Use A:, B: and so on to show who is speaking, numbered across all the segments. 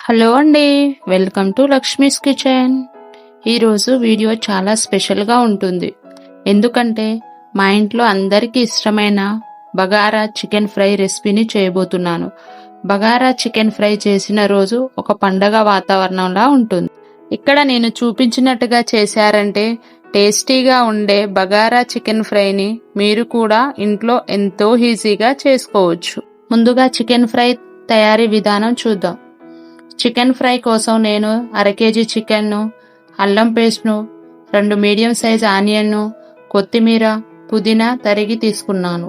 A: Hello అండి, welcome to Lakshmi's kitchen. ఈరోజు video చాలా స్పెషల్గా ఉంటుంది. ఎందుకంటే మా ఇంట్లో అందరికీ ఇష్టమైన బగారా చికెన్ ఫ్రై రెసిపీని చేయబోతున్నాను. బగారా చికెన్ ఫ్రై చేసిన రోజు ఒక పండగ వాతావరణంలా ఉంటుంది. ఇక్కడ నేను చూపించినట్టుగా చేశారంటే టేస్టీగా ఉండే బగారా చికెన్ ఫ్రైని మీరు కూడా ఇంట్లో ఎంతో ఈజీగా చేసుకోవచ్చు. ముందుగా చికెన్ ఫ్రై తయారీ విధానం చూద్దాం. చికెన్ ఫ్రై కోసం నేను 1/2 kg చికెన్ను, అల్లం పేస్ట్ను, 2 మీడియం సైజ్ ఆనియన్ను, కొత్తిమీర, పుదీనా తరిగి తీసుకున్నాను.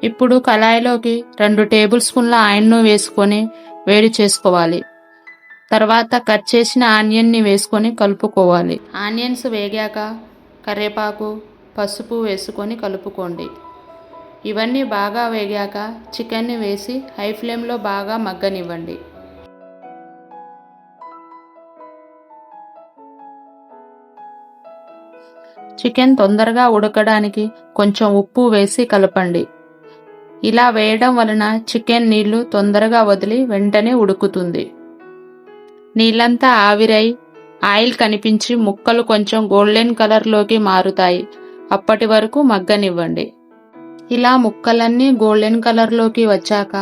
A: ఇప్పుడు కళాయిలోకి 2 టేబుల్ స్పూన్ల ఆయిల్ను వేసుకొని వేడి చేసుకోవాలి. తర్వాత కట్ చేసిన ఆనియన్ని వేసుకొని కలుపుకోవాలి. ఆనియన్స్ వేగాక కరివేపాకు, పసుపు వేసుకొని కలుపుకోండి. ఇవన్నీ బాగా వేగాక చికెన్ని వేసి హై ఫ్లేమ్లో బాగా మగ్గనివ్వండి. చికెన్ తొందరగా ఉడకడానికి కొంచెం ఉప్పు వేసి కలపండి. ఇలా వేయడం వలన చికెన్ నీళ్లు తొందరగా వదిలి వెంటనే ఉడుకుతుంది. నీళ్ళంతా ఆవిరై ఆయిల్ కనిపించి ముక్కలు కొంచెం గోల్డెన్ కలర్లోకి మారుతాయి. అప్పటి వరకు మగ్గనివ్వండి. ఇలా ముక్కలన్నీ గోల్డెన్ కలర్లోకి వచ్చాక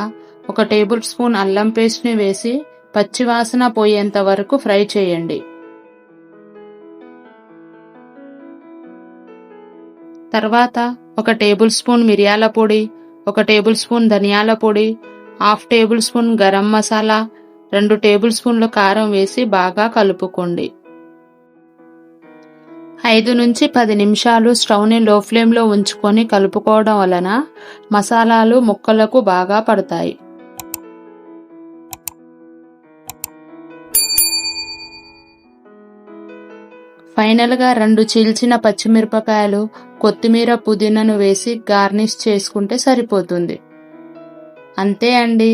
A: 1 టేబుల్ స్పూన్ అల్లం పేస్ట్ని వేసి పచ్చివాసన పోయేంత వరకు ఫ్రై చేయండి. తర్వాత 1 టేబుల్ స్పూన్ మిరియాల పొడి, 1 టేబుల్ స్పూన్ ధనియాల పొడి, 1/2 table spoon garam masala, 2 table స్పూన్ల కారం వేసి బాగా కలుపుకోండి. 5 నుంచి 10 నిమిషాలు స్టవ్ని లో ఫ్లేమ్లో ఉంచుకొని కలుపుకోవడం వలన మసాలాలు ముక్కలకు బాగా పడతాయి. ఫైనల్గా 2 చీల్చిన పచ్చిమిరపకాయలు, కొత్తిమీర, పుదీనాను వేసి గార్నిష్ చేసుకుంటే సరిపోతుంది. అంతే అండి,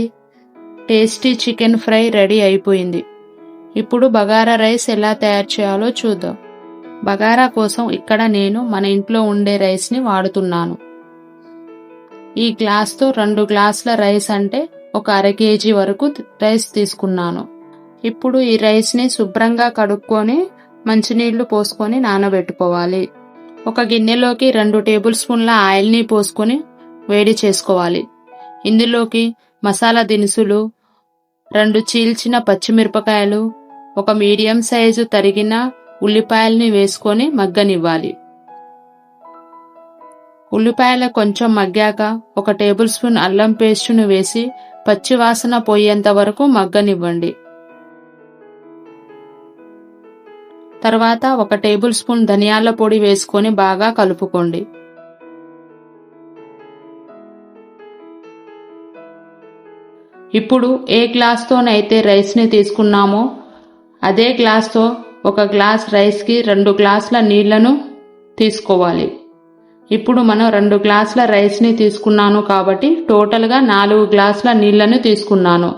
A: టేస్టీ చికెన్ ఫ్రై రెడీ అయిపోయింది. ఇప్పుడు బగారా రైస్ ఎలా తయారు చేయాలో చూద్దాం. బగారా కోసం ఇక్కడ నేను మన ఇంట్లో ఉండే రైస్ని వాడుతున్నాను. ఈ గ్లాస్తో 2 గ్లాసుల రైస్ అంటే ఒక 1/2 kg వరకు రైస్ తీసుకున్నాను. ఇప్పుడు ఈ రైస్ని శుభ్రంగా కడుక్కొని మంచినీళ్లు పోసుకొని నానబెట్టుకోవాలి. ఒక గిన్నెలోకి 2 టేబుల్ స్పూన్ల ఆయిల్ని పోసుకొని వేడి చేసుకోవాలి. ఇందులోకి మసాలా దినుసులు, 2 చీల్చిన పచ్చిమిరపకాయలు, 1 మీడియం సైజు తరిగిన ఉల్లిపాయల్ని వేసుకొని మగ్గనివ్వాలి. ఉల్లిపాయలు కొంచెం మగ్గాక 1 టేబుల్ స్పూన్ అల్లం పేస్టును వేసి పచ్చివాసన పోయేంత వరకు మగ్గనివ్వండి. తర్వాత 1 టేబుల్ స్పూన్ ధనియాల పొడి వేసుకొని బాగా కలుపుకోండి. ఇప్పుడు ఏ గ్లాస్తోనైతే రైస్ని తీసుకున్నామో అదే గ్లాస్తో 1 గ్లాస్ రైస్కి 2 గ్లాసుల నీళ్లను తీసుకోవాలి. ఇప్పుడు మనం 2 గ్లాసుల రైస్ని తీసుకున్నాను కాబట్టి టోటల్గా 4 గ్లాసుల నీళ్లను తీసుకున్నాను.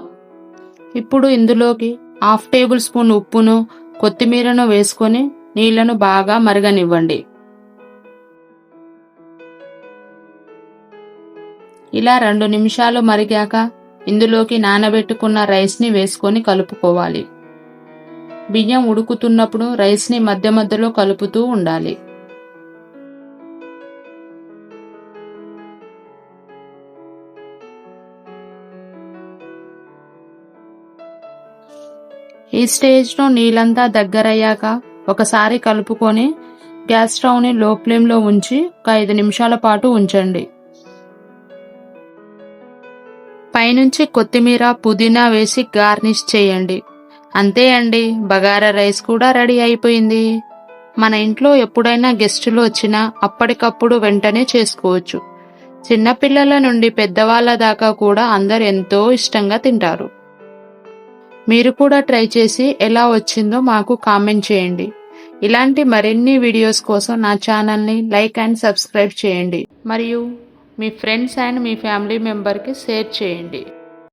A: ఇప్పుడు ఇందులోకి 1/2 టేబుల్ స్పూన్ ఉప్పును, కొత్తిమీరను వేసుకొని నీళ్లను బాగా మరగనివ్వండి. ఇలా 2 నిమిషాలు మరిగాక ఇందులోకి నానబెట్టుకున్న రైస్ని వేసుకొని కలుపుకోవాలి. బియ్యం ఉడుకుతున్నప్పుడు రైస్ని మధ్య మధ్యలో కలుపుతూ ఉండాలి. ఈ స్టేజ్లో నీళ్ళంతా దగ్గరయ్యాక ఒకసారి కలుపుకొని గ్యాస్ స్టవ్ని లో ఫ్లేమ్లో ఉంచి ఒక 5 నిమిషాల పాటు ఉంచండి. పైనుంచి కొత్తిమీర, పుదీనా వేసి గార్నిష్ చేయండి. అంతే అండి, బగారా రైస్ కూడా రెడీ అయిపోయింది. మన ఇంట్లో ఎప్పుడైనా గెస్టులు వచ్చినా అప్పటికప్పుడు వెంటనే చేసుకోవచ్చు. చిన్నపిల్లల నుండి పెద్దవాళ్ళ దాకా కూడా అందరు ఎంతో ఇష్టంగా తింటారు. మీరు కూడా ట్రై చేసి ఎలా వచ్చిందో మాకు కామెంట్ చేయండి. ఇలాంటి మరిన్ని వీడియోస్ కోసం నా ఛానల్ని లైక్ అండ్ సబ్స్క్రైబ్ చేయండి. మరియు మీ ఫ్రెండ్స్ అండ్ మీ ఫ్యామిలీ మెంబర్కి షేర్ చేయండి.